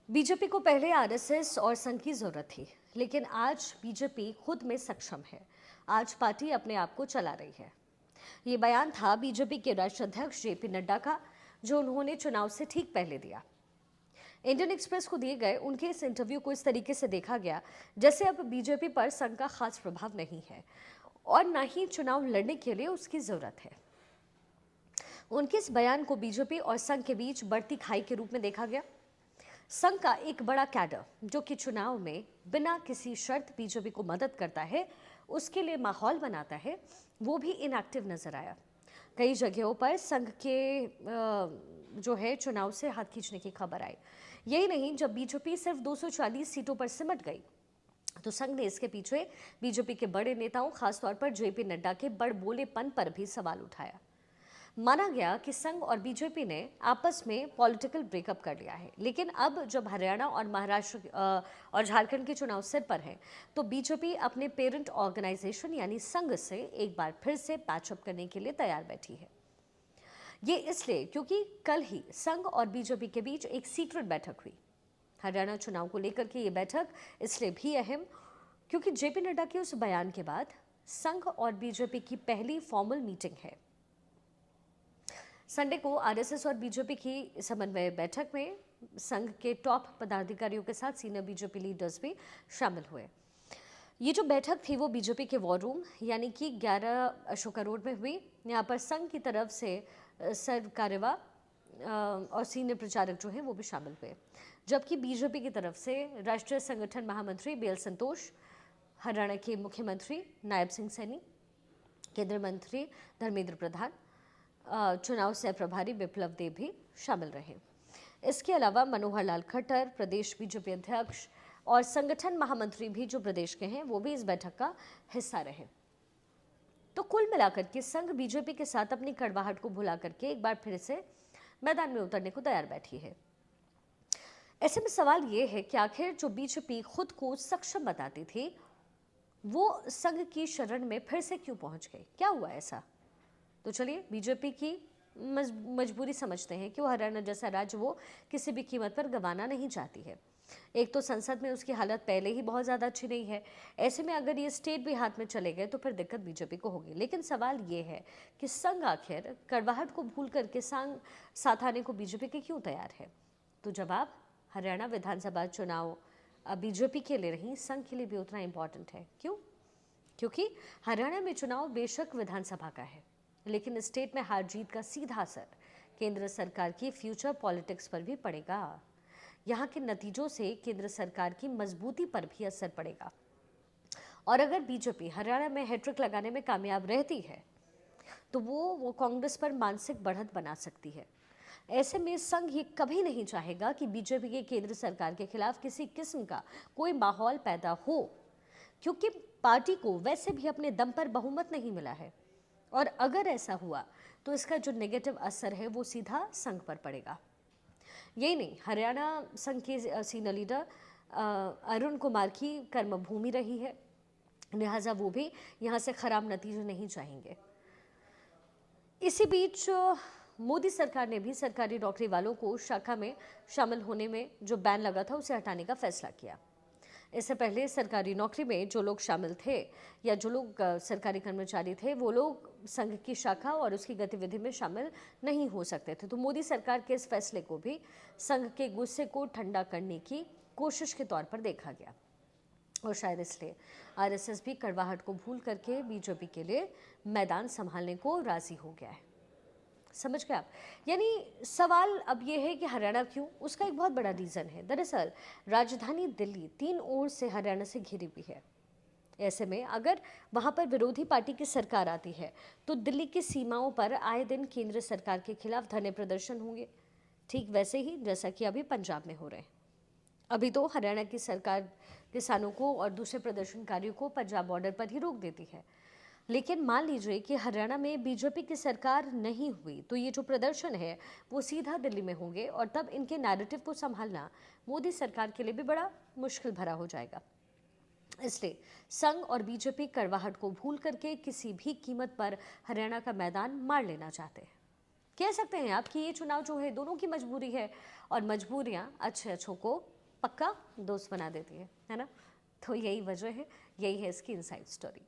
BJP को पहले RSS और संघ की जरूरत थी, लेकिन आज बीजेपी खुद में सक्षम है। आज पार्टी अपने आप को चला रही है। ये बयान था बीजेपी के राष्ट्रीय अध्यक्ष जेपी नड्डा का, जो उन्होंने चुनाव से ठीक पहले दिया। इंडियन एक्सप्रेस को दिए गए उनके इस इंटरव्यू को इस तरीके से देखा गया जैसे अब बीजेपी पर संघ का खास प्रभाव नहीं है और न ही चुनाव लड़ने के लिए उसकी जरूरत है। उनके इस बयान को बीजेपी और संघ के बीच बढ़ती खाई के रूप में देखा गया। संघ का एक बड़ा कैडर जो कि चुनाव में बिना किसी शर्त बीजेपी को मदद करता है, उसके लिए माहौल बनाता है, वो भी इनएक्टिव नजर आया। कई जगहों पर संघ के जो है चुनाव से हाथ खींचने की खबर आई। यही नहीं, जब बीजेपी सिर्फ 240 सीटों पर सिमट गई तो संघ ने इसके पीछे बीजेपी के बड़े नेताओं, खासतौर पर जेपी नड्डा के बड़बोलेपन पर भी सवाल उठाया। माना गया कि संघ और बीजेपी ने आपस में पॉलिटिकल ब्रेकअप कर लिया है, लेकिन अब जब हरियाणा और महाराष्ट्र और झारखंड के चुनाव सिर पर हैं, तो बीजेपी अपने पेरेंट ऑर्गेनाइजेशन यानी संघ से एक बार फिर से पैचअप करने के लिए तैयार बैठी है। ये इसलिए क्योंकि कल ही संघ और बीजेपी के बीच एक सीक्रेट बैठक हुई। हरियाणा चुनाव को लेकर के ये बैठक इसलिए भी अहम क्योंकि जेपी नड्डा के उस बयान के बाद संघ और बीजेपी की पहली फॉर्मल मीटिंग है। संडे को आरएसएस और बीजेपी की समन्वय बैठक में संघ के टॉप पदाधिकारियों के साथ सीनियर बीजेपी लीडर्स भी शामिल हुए। ये जो बैठक थी वो बीजेपी के वॉर रूम यानी कि 11 अशोका रोड में हुई। यहाँ पर संघ की तरफ से सर्व कार्यवाह और सीनियर प्रचारक जो हैं वो भी शामिल हुए, जबकि बीजेपी की तरफ से राष्ट्रीय संगठन महामंत्री बीएल संतोष, हरियाणा के मुख्यमंत्री नायब सिंह सैनी, केंद्रीय मंत्री धर्मेंद्र प्रधान, चुनाव सह प्रभारी विप्लव देव भी शामिल रहे। इसके अलावा मनोहर लाल खट्टर, प्रदेश बीजेपी अध्यक्ष और संगठन महामंत्री भी जो प्रदेश के हैं वो भी इस बैठक का हिस्सा रहे। तो कुल मिलाकर के संघ बीजेपी के साथ अपनी कड़वाहट को भुला करके एक बार फिर से मैदान में उतरने को तैयार बैठी है। ऐसे में सवाल ये है कि आखिर जो बीजेपी खुद को सक्षम बताती थी वो संघ की शरण में फिर से क्यों पहुंच गई? क्या हुआ ऐसा? तो चलिए बीजेपी की मजबूरी समझते हैं कि वो हरियाणा जैसा राज्य वो किसी भी कीमत पर गंवाना नहीं चाहती है। एक तो संसद में उसकी हालत पहले ही बहुत ज़्यादा अच्छी नहीं है। ऐसे में अगर ये स्टेट भी हाथ में चले गए तो फिर दिक्कत बीजेपी को होगी। लेकिन सवाल ये है कि संघ आखिर कड़वाहट को भूल करके साथ आने को बीजेपी के क्यों तैयार है? तो जवाब हरियाणा विधानसभा चुनाव बीजेपी के लिए नहीं, संघ के लिए भी उतना इम्पोर्टेंट है। क्यों? क्योंकि हरियाणा में चुनाव बेशक विधानसभा का है, लेकिन स्टेट में हार जीत का सीधा असर केंद्र सरकार की फ्यूचर पॉलिटिक्स पर भी पड़ेगा। यहाँ के नतीजों से केंद्र सरकार की मजबूती पर भी असर पड़ेगा। और अगर बीजेपी हरियाणा में हैट्रिक लगाने में कामयाब रहती है तो वो कांग्रेस पर मानसिक बढ़त बना सकती है। ऐसे में संघ ये कभी नहीं चाहेगा कि बीजेपी के केंद्र सरकार के खिलाफ किसी किस्म का कोई माहौल पैदा हो, क्योंकि पार्टी को वैसे भी अपने दम पर बहुमत नहीं मिला है। और अगर ऐसा हुआ तो इसका जो नेगेटिव असर है वो सीधा संघ पर पड़ेगा। यही नहीं, हरियाणा संघ के सीनियर लीडर अरुण कुमार की कर्मभूमि रही है, लिहाजा वो भी यहाँ से खराब नतीजे नहीं चाहेंगे। इसी बीच मोदी सरकार ने भी सरकारी नौकरी वालों को शाखा में शामिल होने में जो बैन लगा था उसे हटाने का फैसला किया। इससे पहले सरकारी नौकरी में जो लोग शामिल थे या जो लोग सरकारी कर्मचारी थे वो लोग संघ की शाखा और उसकी गतिविधि में शामिल नहीं हो सकते थे। तो मोदी सरकार के इस फैसले को भी संघ के गुस्से को ठंडा करने की कोशिश के तौर पर देखा गया, और शायद इसलिए आरएसएस भी कड़वाहट को भूल करके बीजेपी के लिए मैदान संभालने को राजी हो गया है। समझ गए आप? यानी सवाल अब ये है कि हरियाणा क्यों? उसका एक बहुत बड़ा रीज़न है। दरअसल राजधानी दिल्ली 3 ओर से हरियाणा से घिरी हुई है। ऐसे में अगर वहाँ पर विरोधी पार्टी की सरकार आती है तो दिल्ली की सीमाओं पर आए दिन केंद्र सरकार के खिलाफ धरने प्रदर्शन होंगे, ठीक वैसे ही जैसा कि अभी पंजाब में हो रहे हैं। अभी तो हरियाणा की सरकार किसानों को और दूसरे प्रदर्शनकारियों को पंजाब बॉर्डर पर ही रोक देती है, लेकिन मान लीजिए कि हरियाणा में बीजेपी की सरकार नहीं हुई तो ये जो प्रदर्शन है वो सीधा दिल्ली में होंगे, और तब इनके नैरेटिव को संभालना मोदी सरकार के लिए भी बड़ा मुश्किल भरा हो जाएगा। इसलिए संघ और बीजेपी कड़वाहट को भूल करके किसी भी कीमत पर हरियाणा का मैदान मार लेना चाहते हैं। कह सकते हैं आप कि ये चुनाव जो है दोनों की मजबूरी है, और मजबूरियां अच्छे अच्छों को पक्का दोस्त बना देती है ना। तो यही वजह है, यही है इसकी इनसाइड स्टोरी।